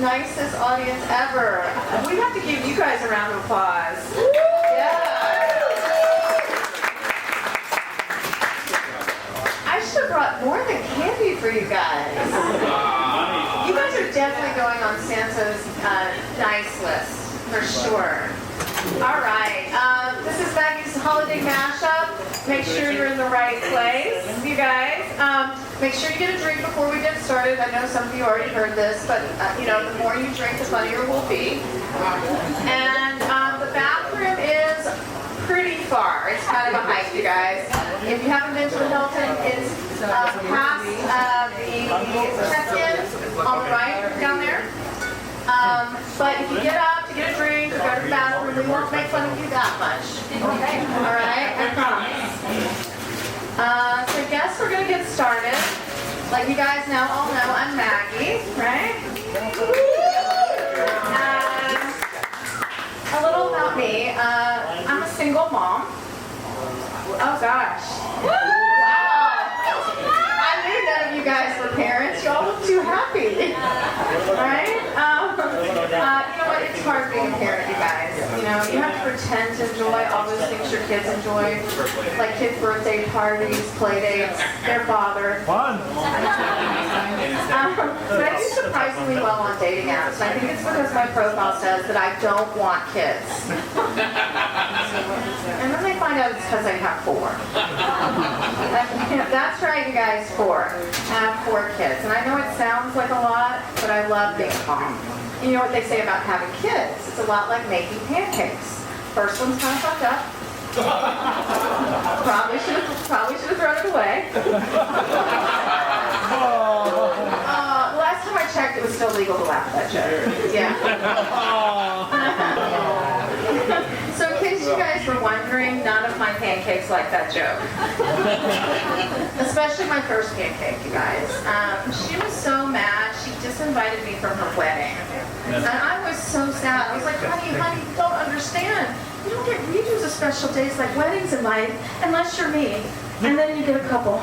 nicest audience ever. We have to give you guys a round of applause. Yeah. I should have brought more than candy for you guys. You guys are definitely going on Santa's nice list, for sure. All right, this is Maggie's holiday mashup. Make sure you're in the right place, you guys. Make sure you get a drink before we get started. I know some of you already heard this, but you know, the more you drink, the funnier we'll be. And the bathroom is pretty far. It's kind of a hike, you guys. If you haven't been to the Hilton, it's past the check-in on the right down there. But if you get up to get a drink or go to the bathroom, we won't make fun of you that much. Okay? All right? I promise. So I guess we're going to get started. Like you guys now all know, I'm Maggie, right? A little about me. I'm a single mom. Oh gosh. Wow. I knew none of you guys were parents. Y'all look too happy. Right? You know what? It's hard being a parent, you guys. You know, you have to pretend to enjoy all those things your kids enjoy, like kids' birthday parties, play dates, their father. Fun. But I do surprisingly well on dating apps, and I think it's because my profile says that I don't want kids. And then they find out it's because I have 4. That's right, you guys, 4. I have 4 kids. And I know it sounds like a lot, but I love being a mom. And you know what they say about having kids? It's a lot like making pancakes. First one's kind of fucked up. Probably should have thrown it away. Last time I checked, it was still legal to laugh at that joke. Yeah. So in case you guys were wondering, none of my pancakes like that joke. Especially my first pancake, you guys. She was so mad, she disinvited me from her wedding. And I was so sad. I was like, honey, you don't understand. You don't get redos of special days like weddings in life unless you're me. And then you get a couple.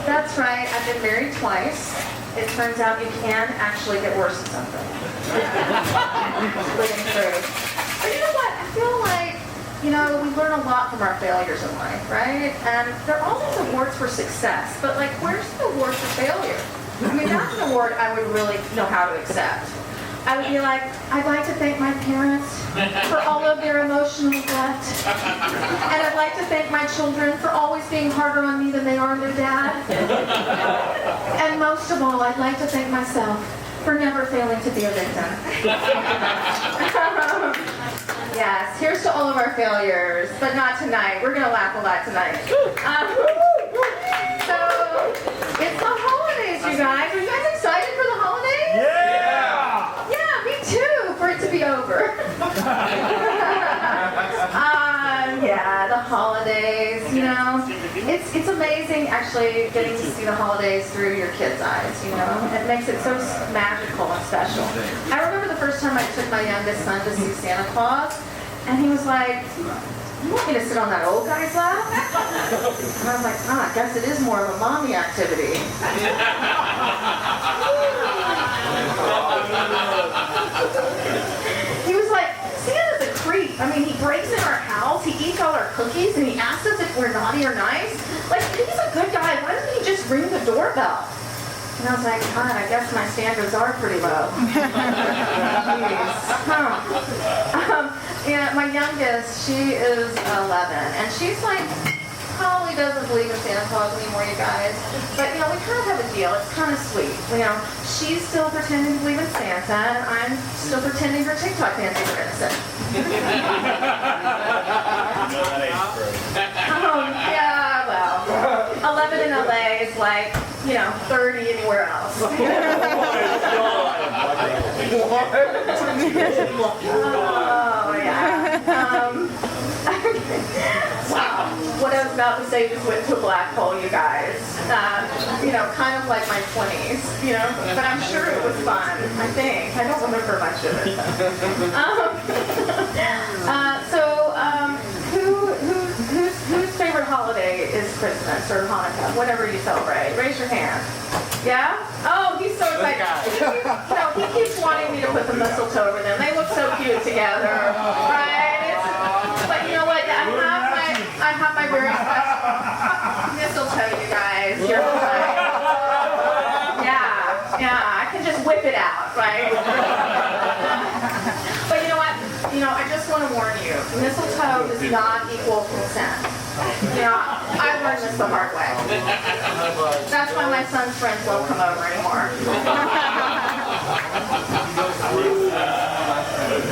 That's right, I've been married twice. It turns out you can actually get worse at something. Living through. But you know what? I feel like, you know, we learn a lot from our failures in life, right? And there are all these awards for success, but like, where's the award for failure? I mean, that's an award I would really know how to accept. I would be like, I'd like to thank my parents for all of their emotional neglect. And I'd like to thank my children for always being harder on me than they are on their dad. And most of all, I'd like to thank myself for never failing to be a victim. Yes, here's to all of our failures, but not tonight. We're going to laugh a lot tonight. So, it's the holidays, you guys. Are you guys excited for the holidays? Yeah! Yeah, me too, for it to be over. Yeah, the holidays, you know. It's amazing, actually, getting to see the holidays through your kids' eyes, you know. It makes it so magical and special. I remember the first time I took my youngest son to see Santa Claus, and he was like, you want me to sit on that old guy's lap? And I was like, I guess it is more of a mommy activity. He was like, Santa's a creep. I mean, he breaks in our house, he eats all our cookies, and he asks us if we're naughty or nice. Like, he's a good guy. Why doesn't he just ring the doorbell? And I was like, God, I guess my standards are pretty low. Jeez. Yeah, my youngest, she is 11, and she's like, probably doesn't believe in Santa Claus anymore, you guys. But, you know, we kind of have a deal. It's kind of sweet. You know, she's still pretending to believe in Santa, and I'm still pretending her TikTok dances are innocent. Yeah, well, 11 in LA is like, you know, 30 anywhere else. Oh, yeah. Wow. What I was about to say just went to a black hole, you guys. You know, kind of like my 20s, you know, but I'm sure it was fun, I think. I don't remember much of it. Whose favorite holiday is Christmas or Hanukkah, whatever you celebrate? Raise your hand. Yeah? Oh, he's so excited. He keeps wanting me to put the mistletoe over them. They look so cute together, right? But you know what? I have my very special mistletoe, you guys. You're right. Yeah, I can just whip it out, right? But you know what? I just want to warn you. Mistletoe does not equal consent. I learned this the hard way. That's why my son's friends won't come over anymore.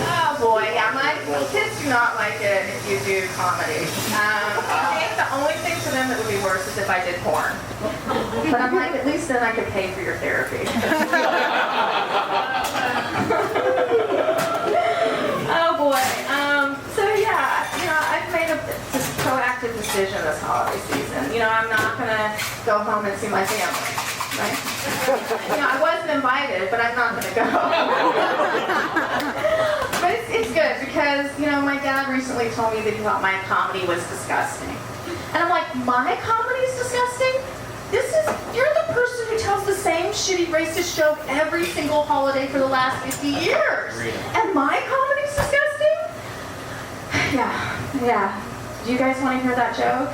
Oh boy, yeah, my kids do not like it if you do comedy. I think the only thing for them that would be worse is if I did porn. But I'm like, at least then I could pay for your therapy. Oh boy. So yeah, I've made a proactive decision this holiday season. I'm not gonna go home and see my family. Right? I wasn't invited, but I'm not gonna go. But it's good because my dad recently told me that he thought my comedy was disgusting, and I'm like, my comedy is disgusting? You're the person who tells the same shitty racist joke every single holiday for the last 50 years. And my comedy's disgusting? Yeah. Do you guys want to hear that joke?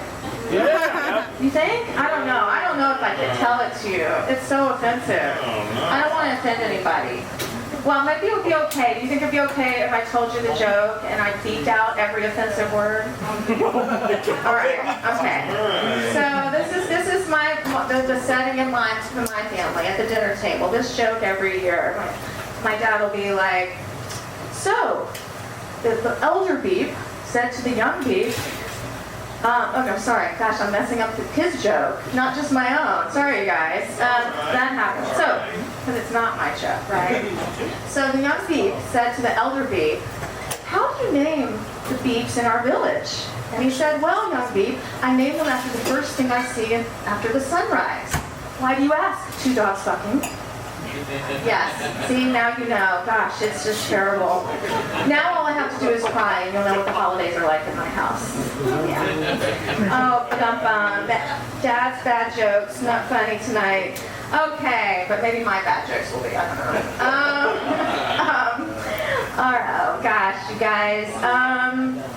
Yeah. You think? I don't know. I don't know if I could tell it to you. It's so offensive. I don't want to offend anybody. Well, maybe it would be okay. Do you think it would be okay if I told you the joke and I beeped out every offensive word? All right. Okay. So this is the setting in line for my family at the dinner table. This joke every year. My dad will be like, so the elder beep said to the young beep, oh no, sorry. Gosh, I'm messing up his joke, not just my own. Sorry, you guys. That happened. So, because it's not my joke, right? So the young beep said to the elder beep, how do you name the beeps in our village? And he said, well, young beep, I name them after the first thing I see after the sunrise. Why do you ask? 2 dogs fucking. Yes. See, now you know. Gosh, it's just terrible. Now all I have to do is cry, and you'll know what the holidays are like in my house. Yeah. Oh, dum-bum. Dad's bad jokes. Not funny tonight. Okay, but maybe my bad jokes will be. I don't know. Oh, gosh, you guys.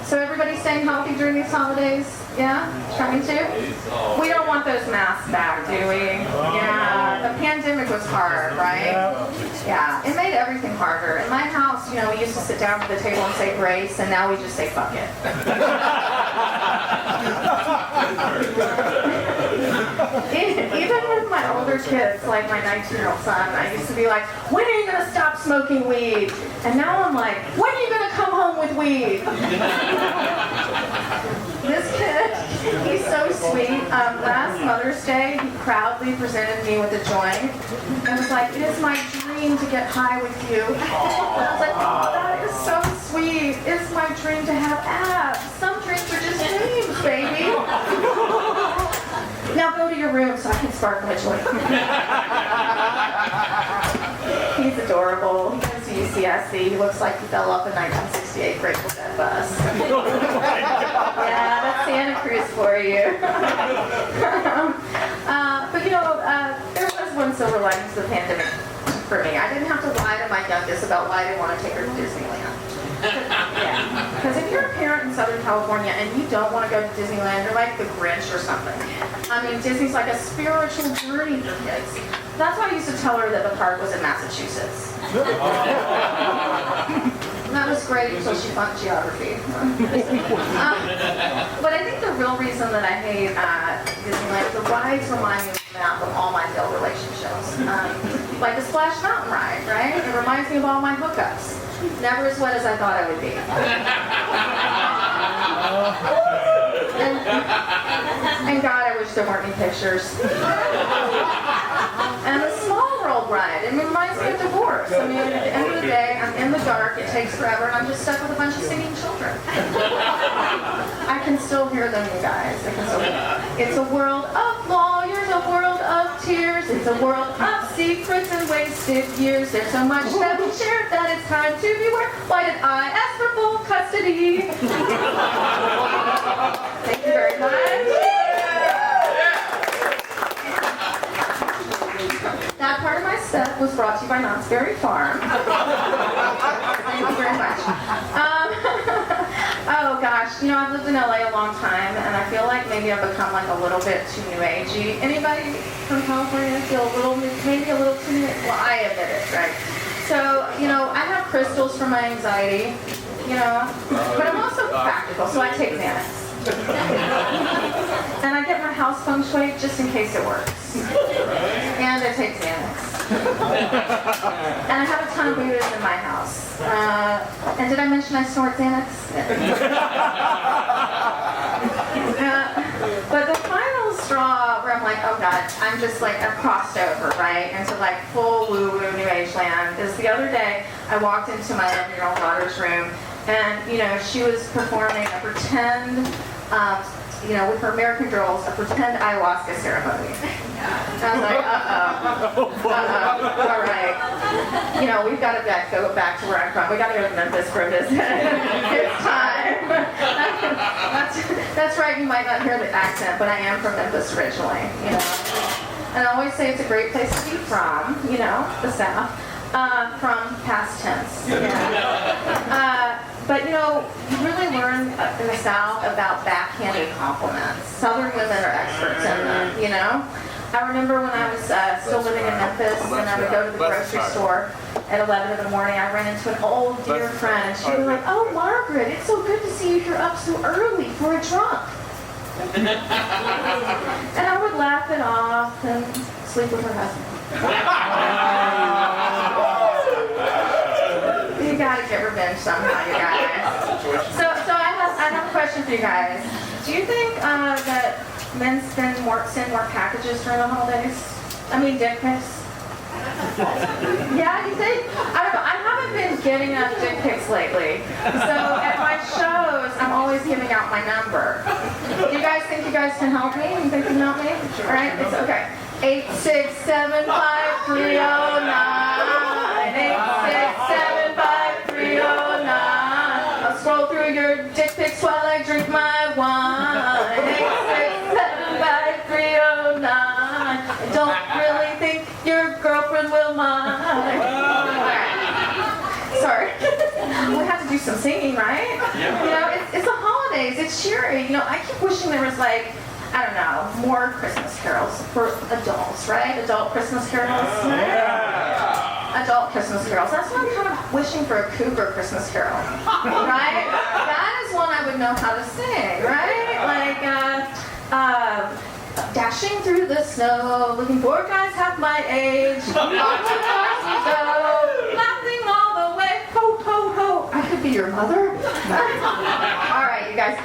So everybody staying healthy during these holidays? Yeah? Trying to? We don't want those masks back, do we? Yeah. The pandemic was hard, right? Yeah. It made everything harder. In my house, we used to sit down at the table and say grace, and now we just say fuck it. Even with my older kids, like my 19-year-old son, I used to be like, when are you going to stop smoking weed? And now I'm like, when are you going to come home with weed? This kid, he's so sweet. Last Mother's Day, he proudly presented me with a joint and was like, it is my dream to get high with you. And I was like, oh, that is so sweet. It's my dream to have abs. Some dreams are just dreams, baby. Now go to your room so I can spark my joint. He's adorable. He goes to UCSC. He looks like he fell off a 1968 Grateful Dead bus. Yeah, that's Santa Cruz for you. But there was one silver lining to the pandemic for me. I didn't have to lie to my youngest about why I didn't want to take her to Disneyland. Yeah, because if you're a parent in Southern California and you don't want to go to Disneyland, you're like the Grinch or something. I mean, Disney's like a spiritual journey for kids. That's why I used to tell her that the park was in Massachusetts. That was great until she funked geography. But I think the real reason that I hate Disneyland, the rides remind me of the map of all my failed relationships. Like the Splash Mountain ride, right? It reminds me of all my hookups. Never as wet as I thought I would be. And God, I wish there weren't any pictures. And the Small World ride, it reminds me of divorce. I mean, at the end of the day, I'm in the dark, it takes forever, and I'm just stuck with a bunch of singing children. I can still hear them, you guys. I can still hear them. It's a world of lawyers, a world of tears. It's a world of secrets and wasted years. There's so much that we share that it's time to beware. Why did I ask for full custody? Thank you very much. That part was brought to you by Knott's Berry Farm. Thank you very much. Oh gosh, you know, I've lived in LA a long time, and I feel like maybe I've become like a little bit too new agey. Anybody from California feel a little, maybe a little too new? Well, I admit it, right? So, you know, I have crystals for my anxiety, you know, but I'm also practical, so I take Xanax. And I get my house feng shui just in case it works. And I take Xanax. And I have a ton of Buddhas in my house. And did I mention I snort Xanax? But the final straw where I'm like, oh God, I'm just like, I've crossed over, right, into like full woo-woo New Age land, is the other day I walked into my 11-year-old daughter's room, and, you know, she was performing a pretend, you know, with her American Girls, a pretend ayahuasca ceremony. And I was like, all right. You know, we've got to go back to where I'm from. We got to go to Memphis for a visit. It's time. That's right, you might not hear the accent, but I am from Memphis originally, you know. And I always say it's a great place to be from, you know, the South, from past tense. Yeah. But you know, you really learn in the South about backhanded compliments. Southern women are experts in them, you know. I remember when I was still living in Memphis, and I would go to the grocery store at 11 in the morning. I ran into an old dear friend, and she was like, "Oh, Margaret, it's so good to see you here up so early for a drunk." And I would laugh it off and sleep with her husband. You gotta get revenge somehow, you guys. So I have a question for you guys. Do you think that men send more packages during the holidays? I mean, dick pics. Yeah, you think? I don't know. I haven't been getting enough dick pics lately. So at my shows, I'm always giving out my number. Do you guys think you guys can help me? You think you can help me? All right, it's okay. 8675309. 8675309. I'll scroll through your dick pics while I drink my wine. 8675309. I don't really think your girlfriend will mind. Sorry. We have to do some singing, right? Yeah. You know, it's the holidays. It's cheery. You know, I keep wishing there was like, I don't know, more Christmas carols for adults, right? Adult Christmas carols. Yeah. Adult Christmas carols. That's why I'm kind of wishing for a cougar Christmas carol, right? That is one I would know how to sing, right? Like, dashing through the snow, looking for guys half my age, off to cars we go, laughing all the way, ho, ho, ho. I could be your mother. All right, you guys.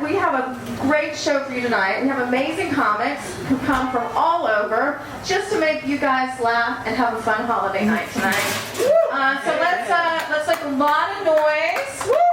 We have a great show for you tonight. We have amazing comics who come from all over just to make you guys laugh and have a fun holiday night tonight. So let's make a lot of noise. Woo!